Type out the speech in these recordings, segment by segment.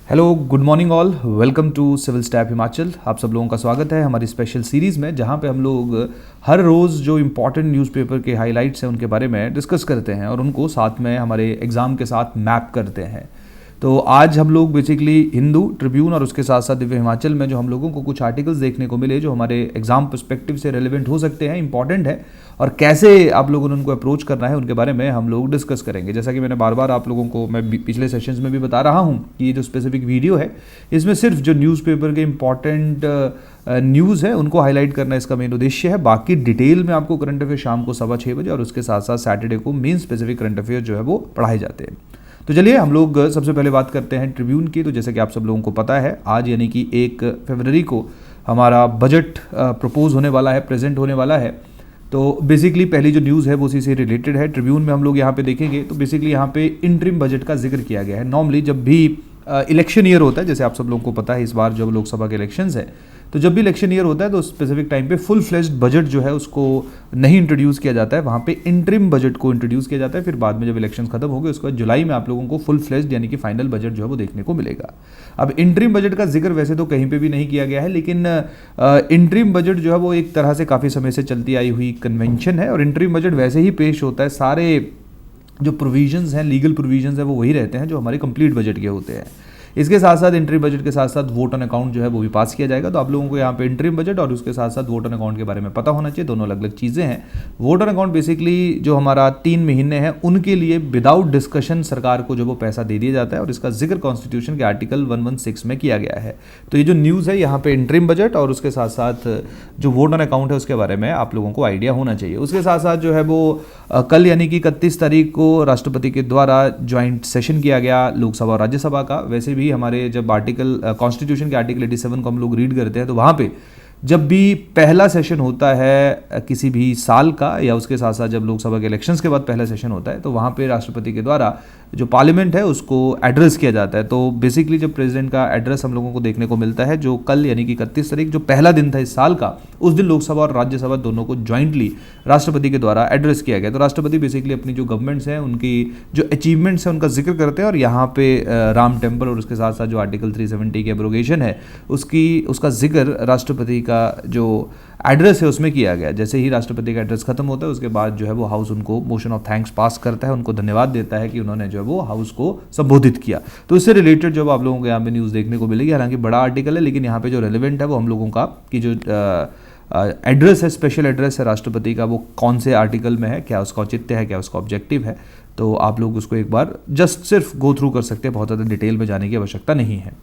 Hello, good morning all. Welcome to civil staff Himachal. आप सब लोगों का स्वागत है हमारी स्पेशल सीरीज़ में, जहां पे हम लोग हर रोज़ जो इम्पॉर्टेंट न्यूज़पेपर के हाइलाइट्स हैं उनके बारे में डिस्कस करते हैं और उनको साथ में हमारे एग्ज़ाम के साथ मैप करते हैं। तो आज हम लोग बेसिकली हिंदू, ट्रिब्यून और उसके साथ साथ दिव्य हिमाचल में जो हम लोगों को कुछ आर्टिकल्स देखने को मिले जो हमारे एग्जाम पर्सपेक्टिव से रेलिवेंट हो सकते हैं, इंपॉर्टेंट है, और कैसे आप लोगों ने उनको अप्रोच करना है उनके बारे में हम लोग डिस्कस करेंगे। जैसा कि मैंने बार बार आप लोगों को मैं पिछले सेशंस में भी बता रहा हूँ कि ये जो स्पेसिफिक वीडियो है इसमें सिर्फ जो न्यूज़पेपर के इंपॉर्टेंट न्यूज़ है उनको हाईलाइट करना इसका मेन उद्देश्य है। बाकी डिटेल में आपको करंट अफेयर शाम को 6:15 बजे और उसके साथ साथ सैटरडे को मेन स्पेसिफिक करंट अफेयर जो है वो पढ़ाए जाते हैं। तो चलिए हम लोग सबसे पहले बात करते हैं ट्रिब्यून की। तो जैसे कि आप सब लोगों को पता है, आज यानी कि 1 फरवरी को हमारा बजट प्रपोज होने वाला है, प्रेजेंट होने वाला है। तो बेसिकली पहली जो न्यूज़ है वो उसी से रिलेटेड है। ट्रिब्यून में हम लोग यहाँ पे देखेंगे तो बेसिकली यहाँ पे इंटरिम बजट का जिक्र किया गया है। नॉर्मली जब भी इलेक्शन ईयर होता है, जैसे आप सब लोगों को पता है इस बार जब लोकसभा के इलेक्शंस है, तो जब भी इलेक्शन ईयर होता है तो स्पेसिफिक टाइम पे फुल फ्लेज्ड बजट जो है उसको नहीं इंट्रोड्यूस किया जाता है, वहाँ पे इंटरिम बजट को इंट्रोड्यूस किया जाता है। फिर बाद में जब इलेक्शन खत्म हो गए उसके बाद जुलाई में आप लोगों को फुल फ्लेज्ड यानी कि फाइनल बजट जो है वो देखने को मिलेगा। अब इंटरिम बजट का जिक्र वैसे तो कहीं पे भी नहीं किया गया है, लेकिन इंटरिम बजट जो है वो एक तरह से काफ़ी समय से चलती आई हुई कन्वेंशन है और इंटरिम बजट वैसे ही पेश होता है। सारे जो प्रोविजंस हैं, लीगल प्रोविजंस हैं, वो वही रहते हैं जो हमारे कंप्लीट बजट के होते हैं। इसके साथ साथ इंटरिम बजट के साथ साथ वोट ऑन अकाउंट जो है वो भी पास किया जाएगा। तो आप लोगों को यहाँ पे इंटरिम बजट और उसके साथ साथ वोट ऑन अकाउंट के बारे में पता होना चाहिए, दोनों अलग अलग चीज़ें हैं। वोट ऑन अकाउंट बेसिकली जो हमारा 3 महीने हैं उनके लिए विदाउट डिस्कशन सरकार को जो वो पैसा दे दिया जाता है और इसका जिक्र कॉन्स्टिट्यूशन के आर्टिकल 116 में किया गया है। तो ये जो न्यूज़ है यहाँ पे इंटरिम बजट और उसके साथ साथ जो वोट ऑन अकाउंट है उसके बारे में आप लोगों को आइडिया होना चाहिए। उसके साथ साथ जो है वो कल यानी कि 31 तारीख को राष्ट्रपति के द्वारा ज्वाइंट सेशन किया गया लोकसभा और राज्यसभा का। वैसे भी हमारे जब आर्टिकल कॉन्स्टिट्यूशन के आर्टिकल 87 को हम लोग रीड करते हैं तो वहाँ पे जब भी पहला सेशन होता है किसी भी साल का, या उसके साथ साथ जब लोकसभा के इलेक्शंस के बाद पहला सेशन होता है, तो वहाँ पे राष्ट्रपति के द्वारा जो पार्लियामेंट है उसको एड्रेस किया जाता है। तो बेसिकली जब प्रेसिडेंट का एड्रेस हम लोगों को देखने को मिलता है, जो कल यानी कि 31 तारीख जो पहला दिन था इस साल का, उस दिन लोकसभा और राज्यसभा दोनों को ज्वाइंटली राष्ट्रपति के द्वारा एड्रेस किया गया। तो राष्ट्रपति बेसिकली अपनी जो गवर्नमेंट्स हैं उनकी जो अचीवमेंट्स हैं उनका जिक्र करते हैं और यहाँ पे राम टेम्पल और उसके साथ साथ जो आर्टिकल 370 की एब्रोगेशन है उसका जिक्र राष्ट्रपति का जो एड्रेस है उसमें किया गया। जैसे ही राष्ट्रपति का एड्रेस खत्म होता है उसके बाद जो है वो हाउस उनको मोशन ऑफ थैंक्स पास करता है, उनको धन्यवाद देता है कि उन्होंने जो है वो हाउस को संबोधित किया। तो इससे रिलेटेड जो आप लोगों को यहाँ पे न्यूज़ देखने को मिलेगी, हालांकि बड़ा आर्टिकल है लेकिन यहाँ पे जो रेलिवेंट है वो हम लोगों का कि जो एड्रेस है, स्पेशल एड्रेस है राष्ट्रपति का, वो कौन से आर्टिकल में है, क्या उसका औचित्य है, क्या उसका ऑब्जेक्टिव है। तो आप लोग उसको एक बार जस्ट सिर्फ गो थ्रू कर सकते हैं, बहुत ज़्यादा डिटेल में जाने की आवश्यकता नहीं है।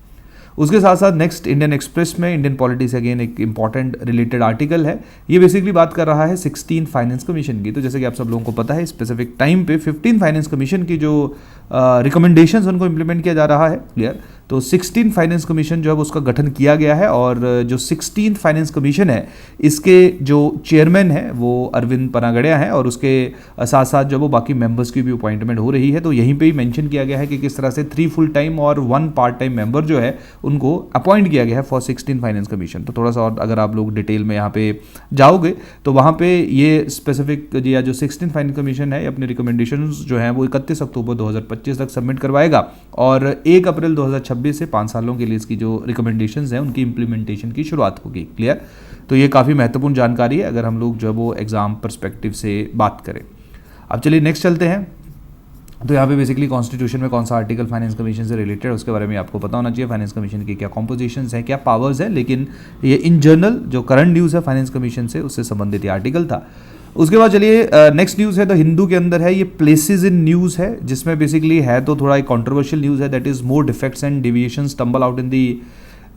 उसके साथ साथ नेक्स्ट इंडियन एक्सप्रेस में इंडियन पॉलिटिक्स अगेन एक इंपॉर्टेंट रिलेटेड आर्टिकल है। ये बेसिकली बात कर रहा है 16 फाइनेंस कमीशन की। तो जैसे कि आप सब लोगों को पता है, स्पेसिफिक टाइम पे 15 फाइनेंस कमीशन की जो रिकमेंडेशंस उनको इम्प्लीमेंट किया जा रहा है, क्लियर। तो 16 फाइनेंस कमीशन जो है उसका गठन किया गया है और जो 16 फाइनेंस कमीशन है इसके जो चेयरमैन है वो अरविंद पनागड़िया हैं और उसके साथ साथ जो वो बाकी मेंबर्स की भी अपॉइंटमेंट हो रही है। तो यहीं पे ही मेंशन किया गया है कि किस तरह से 3 फुल टाइम और 1 पार्ट टाइम मेंबर जो है उनको अपॉइंट किया गया है फॉर 16 फाइनेंस कमीशन। तो थोड़ा सा और अगर आप लोग डिटेल में यहाँ पे जाओगे तो वहाँ पे ये स्पेसिफिक या जो 16 फाइनेंस कमीशन है अपने रिकमेंडेशंस जो है वो 31 अक्टूबर 2025 तक सबमिट करवाएगा और 1 अप्रैल 2026 से 5 सालों के लिए इसकी जो रिकमेंडेशंस हैं उनकी इम्प्लीमेंटेशन की शुरुआत होगी, क्लियर। तो ये काफ़ी महत्वपूर्ण जानकारी है अगर हम लोग जो वो एग्जाम पर्सपेक्टिव से बात करें। अब चलिए नेक्स्ट चलते हैं। तो यहाँ पे बेसिकली कॉन्स्टिट्यूशन में कौन सा आर्टिकल फाइनेंस कमीशन से रिलेटेड है उसके बारे में आपको पता होना चाहिए। फाइनेंस कमीशन की क्या कॉम्पोजिशंस हैं, क्या पावर्स है, लेकिन ये इन जनरल जो करंट न्यूज़ है फाइनेंस कमीशन से उससे संबंधित ये आर्टिकल था। उसके बाद चलिए नेक्स्ट न्यूज़ है तो हिंदू के अंदर है, ये प्लेसेस इन न्यूज़ है, जिसमें बेसिकली है तो थोड़ा एक कॉन्ट्रोवर्शियल न्यूज़ है, that is more defects and deviations tumble out in the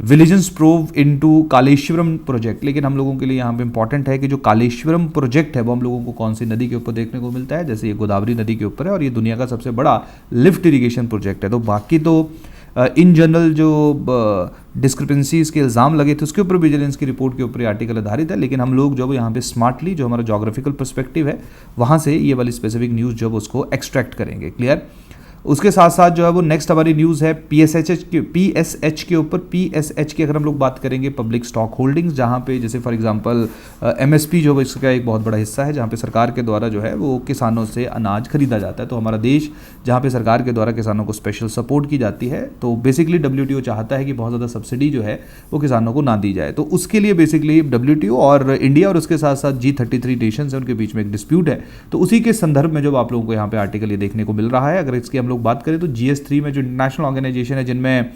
vigilance probe into Kaleshwaram project. लेकिन हम लोगों के लिए यहाँ पे इंपॉर्टेंट है कि जो कालेश्वरम प्रोजेक्ट है वो हम लोगों को कौन सी नदी के ऊपर देखने को मिलता है, जैसे ये गोदावरी नदी के ऊपर है और ये दुनिया का सबसे बड़ा लिफ्ट इरिगेशन प्रोजेक्ट है। तो बाकी तो इन जनरल जो डिस्क्रिपेंसीज के इल्ज़ाम लगे थे उसके ऊपर विजिलेंस की रिपोर्ट के ऊपर आर्टिकल आधारित है, लेकिन हम लोग जो यहाँ पे स्मार्टली जो हमारा जोग्राफिकल पर्सपेक्टिव है वहाँ से ये वाली स्पेसिफिक न्यूज़ जो उसको एक्सट्रैक्ट करेंगे, क्लियर। उसके साथ साथ जो है वो नेक्स्ट हमारी न्यूज़ है पीएसएच के ऊपर। पीएसएच की अगर हम लोग बात करेंगे, पब्लिक स्टॉक होल्डिंग्स, जहाँ पे जैसे फॉर एग्जांपल एमएसपी जो इसका एक बहुत बड़ा हिस्सा है, जहाँ पे सरकार के द्वारा जो है वो किसानों से अनाज खरीदा जाता है। तो हमारा देश जहाँ पे सरकार के द्वारा किसानों को स्पेशल सपोर्ट की जाती है, तो बेसिकली डब्ल्यूटीओ चाहता है कि बहुत ज़्यादा सब्सिडी जो है वो किसानों को ना दी जाए। तो उसके लिए बेसिकली डब्ल्यूटीओ और इंडिया और उसके साथ साथ G33 नेशंस हैं, उनके बीच में एक डिस्प्यूट है। तो उसी के संदर्भ में जो आप लोगों को यहाँ पे आर्टिकल ये देखने को मिल रहा है। अगर इसकी हम लोग बात करें तो GS3 में जो इंटरनेशनल ऑर्गेनाइजेशन है, जिनमें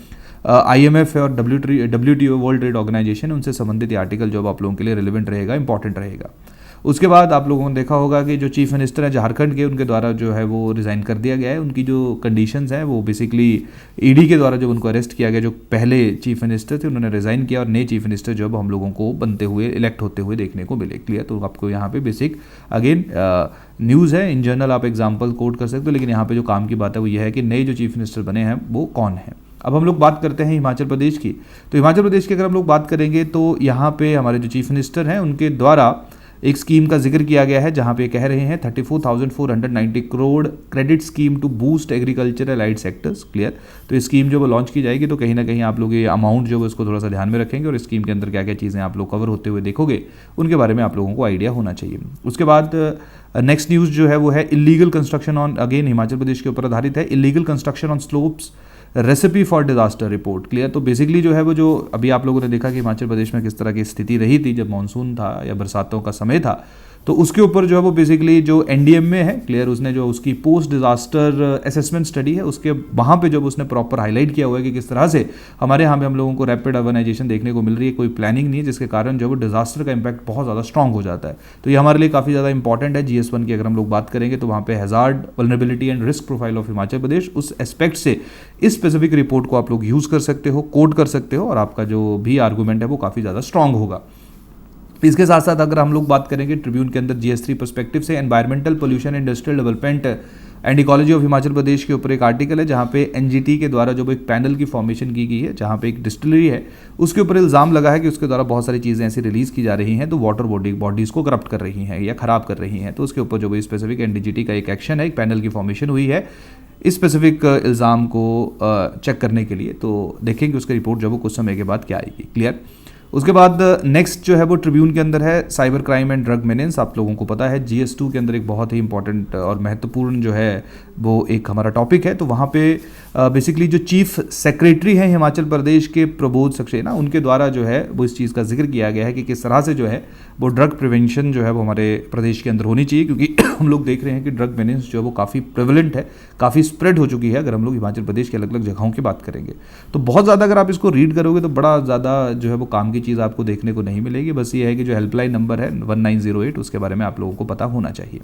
IMF है और WTO वर्ल्ड ट्रेड ऑर्गेनाइजेशन, उनसे संबंधित ये आर्टिकल जो आप लोगों के लिए रिलेवेंट रहेगा, इंपॉर्टेंट रहेगा। उसके बाद आप लोगों ने देखा होगा कि जो चीफ मिनिस्टर है झारखंड के, उनके द्वारा जो है वो रिज़ाइन कर दिया गया है। उनकी जो कंडीशंस हैं वो बेसिकली ईडी के द्वारा जब उनको अरेस्ट किया गया, जो पहले चीफ मिनिस्टर थे उन्होंने रिज़ाइन किया और नए चीफ मिनिस्टर जो हम लोगों को बनते हुए, इलेक्ट होते हुए देखने को मिले। क्लियर? तो आपको यहाँ पे बेसिक अगेन न्यूज़ है, इन जनरल आप एग्जाम्पल कोट कर सकते हो, लेकिन यहाँ पे जो काम की बात है वो यह है कि नए जो चीफ मिनिस्टर बने हैं वो कौन है। अब हम लोग बात करते हैं हिमाचल प्रदेश की। तो हिमाचल प्रदेश की अगर हम लोग बात करेंगे तो यहाँ पे हमारे जो चीफ मिनिस्टर हैं उनके द्वारा एक स्कीम का जिक्र किया गया है, जहाँ पे कह रहे हैं 34,490 crore credit scheme to boost agriculture allied sectors. Clear? तो ये स्कीम जो वो लॉन्च की जाएगी, तो कहीं ना कहीं आप लोग ये अमाउंट जो है उसको थोड़ा सा ध्यान में रखेंगे और इस स्कीम के अंदर क्या क्या चीज़ें आप लोग कवर होते हुए देखोगे, उनके बारे में आप लोगों को आइडिया होना चाहिए। उसके बाद नेक्स्ट न्यूज़ जो है वो है illegal construction on, again Himachal Pradesh के ऊपर आधारित है, illegal construction on slopes recipe for disaster report. Clear? तो बेसिकली जो है वो जो अभी आप लोगों ने देखा कि हिमाचल प्रदेश में किस तरह की स्थिति रही थी जब मानसून था या बरसातों का समय था, तो उसके ऊपर जो है वो बेसिकली जो एनडीएम में है, क्लियर, उसने जो उसकी पोस्ट डिजास्टर असेसमेंट स्टडी है उसके वहाँ पे जब उसने प्रॉपर हाईलाइट किया हुआ है कि किस तरह से हमारे यहाँ पे हम लोगों को रैपिड अर्बनाइजेशन देखने को मिल रही है, कोई प्लानिंग नहीं है, जिसके कारण जो है वो डिजास्टर का इंपैक्ट बहुत ज़्यादा स्ट्रॉन्ग हो जाता है। तो ये हमारे लिए काफ़ी ज़्यादा इंपॉर्टेंट है। GS1 की अगर हम लोग बात करेंगे तो वहाँ पे hazard, vulnerability and risk profile of Himachal Pradesh, उस एस्पेक्ट से इस स्पेसिफिक रिपोर्ट को आप लोग यूज़ कर सकते हो, कोट कर सकते हो, और आपका जो भी आर्गूमेंट है वो काफ़ी ज़्यादा स्ट्रॉन्ग होगा। इसके साथ साथ अगर हम लोग बात करेंगे ट्रिब्यून के अंदर GS3 पर्सपेक्टिव से environmental pollution, industrial development and ecology of Himachal Pradesh के ऊपर एक आर्टिकल है, जहाँ पे NGT के द्वारा जो एक पैनल की फॉर्मेशन की गई है, जहाँ पे एक डिस्टिलरी है उसके ऊपर इल्ज़ाम लगा है कि उसके द्वारा बहुत सारी चीज़ें ऐसी रिलीज़ की जा रही हैं तो वाटर बॉडीज़ को करप्ट कर रही हैं या ख़राब कर रही हैं। तो उसके ऊपर जो स्पेसिफिक NGT का एक एक्शन है, एक पैनल की फॉर्मेशन हुई है इस स्पेसिफिक इल्ज़ाम को चेक करने के लिए। तो देखेंगे उसकी रिपोर्ट जो वो कुछ समय के बाद क्या आएगी। क्लियर? उसके बाद नेक्स्ट जो है वो ट्रिब्यून के अंदर है cyber crime and drug menace. आप लोगों को पता है GS2 के अंदर एक बहुत ही इंपॉर्टेंट और महत्वपूर्ण जो है वो एक हमारा टॉपिक है। तो वहाँ पे बेसिकली जो चीफ सेक्रेटरी हैं हिमाचल प्रदेश के प्रबोध सक्सेना, उनके द्वारा जो है वो इस चीज़ का जिक्र किया गया है कि किस तरह से जो है वो ड्रग प्रिवेंशन जो है वो हमारे प्रदेश के अंदर होनी चाहिए, क्योंकि हम लोग देख रहे हैं कि ड्रग मेनेंस जो है वो काफ़ी प्रेवलेंट है, काफ़ी स्प्रेड हो चुकी है। अगर हम लोग हिमाचल प्रदेश के अलग अलग जगहों की बात करेंगे तो बहुत ज़्यादा, अगर आप इसको रीड करोगे तो बड़ा ज़्यादा जो है वो काम की चीज़ आपको देखने को नहीं मिलेगी। बस ये है कि जो हेल्पलाइन नंबर है 1908, उसके बारे में आप लोगों को पता होना चाहिए।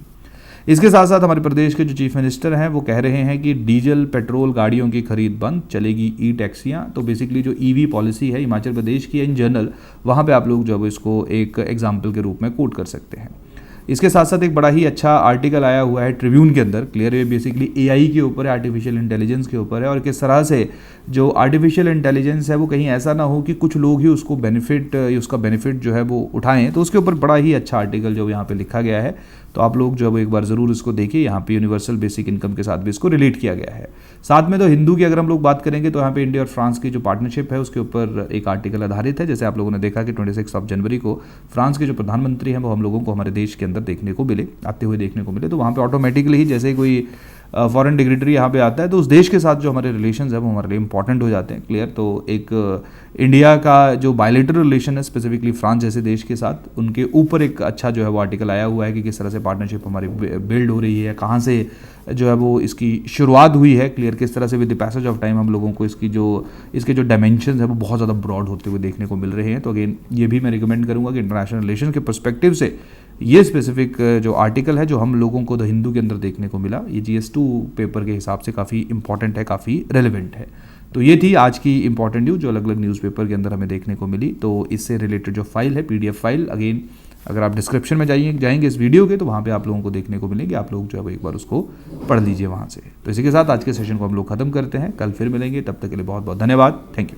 इसके साथ साथ हमारे प्रदेश के जो चीफ मिनिस्टर हैं वो कह रहे हैं कि डीजल पेट्रोल गाड़ियों की खरीद बंद, चलेगी ई टैक्सियाँ। तो बेसिकली जो EV पॉलिसी है हिमाचल प्रदेश की इन जनरल, वहाँ पे आप लोग जो है इसको एक एग्जाम्पल के रूप में कोट कर सकते हैं। इसके साथ साथ एक बड़ा ही अच्छा आर्टिकल आया हुआ है ट्रिब्यून के अंदर। क्लियर? ये बेसिकली AI के ऊपर है, आर्टिफिशियल इंटेलिजेंस के ऊपर है, और किस तरह से जो आर्टिफिशियल इंटेलिजेंस है वो कहीं ऐसा ना हो कि कुछ लोग ही उसको उसका बेनिफिट जो है वो उठाएं। तो उसके ऊपर बड़ा ही अच्छा आर्टिकल जो यहाँ पे लिखा गया है, तो आप लोग जो है एक बार ज़रूर इसको देखिए। यहाँ पे यूनिवर्सल बेसिक इनकम के साथ भी इसको रिलेट किया गया है। साथ में तो हिंदू की अगर हम लोग बात करेंगे तो यहाँ पे इंडिया और फ्रांस की जो पार्टनरशिप है उसके ऊपर एक आर्टिकल आधारित है। जैसे आप लोगों ने देखा कि 26 जनवरी को फ्रांस के जो प्रधानमंत्री हैं वो हम लोगों को हमारे देश के अंदर देखने को मिले, आते हुए देखने को मिले। तो वहाँ पर ऑटोमेटिकली ही जैसे कोई फॉरेन डिग्नेटरी यहाँ पे आता है तो उस देश के साथ जो हमारे रिलेशंस है वो हमारे लिए इंपॉर्टेंट हो जाते हैं। क्लियर? तो एक इंडिया का जो बायलैटरल रिलेशन है स्पेसिफिकली फ्रांस जैसे देश के साथ, उनके ऊपर एक अच्छा जो है वो आर्टिकल आया हुआ है कि किस तरह से पार्टनरशिप हमारी बिल्ड हो रही है, कहाँ से जो है वो इसकी शुरुआत हुई है। क्लियर? किस तरह से with the passage of time हम लोगों को इसके जो डायमेंशंस है वो बहुत ज़्यादा ब्रॉड होते हुए देखने को मिल रहे हैं। तो अगेन ये भी मैं रिकमेंड करूँगा कि इंटरनेशनल रिलेशन के पर्सपेक्टिव से ये स्पेसिफिक जो आर्टिकल है जो हम लोगों को द हिंदू के अंदर देखने को मिला, ये GS2 पेपर के हिसाब से काफ़ी इंपॉर्टेंट है, काफ़ी रेलिवेंट है। तो ये थी आज की इंपॉर्टेंट न्यूज़ जो अलग अलग न्यूज़पेपर के अंदर हमें देखने को मिली। तो इससे रिलेटेड जो फाइल है PDF फाइल, अगेन अगर आप डिस्क्रिप्शन में जाएंगे इस वीडियो के, तो वहाँ पे आप लोगों को देखने को मिलेंगे। आप लोग जो है एक बार उसको पढ़ लीजिए वहाँ से। तो इसी के साथ आज के सेशन को हम लोग खत्म करते हैं, कल फिर मिलेंगे, तब तक के लिए बहुत बहुत धन्यवाद। Thank you.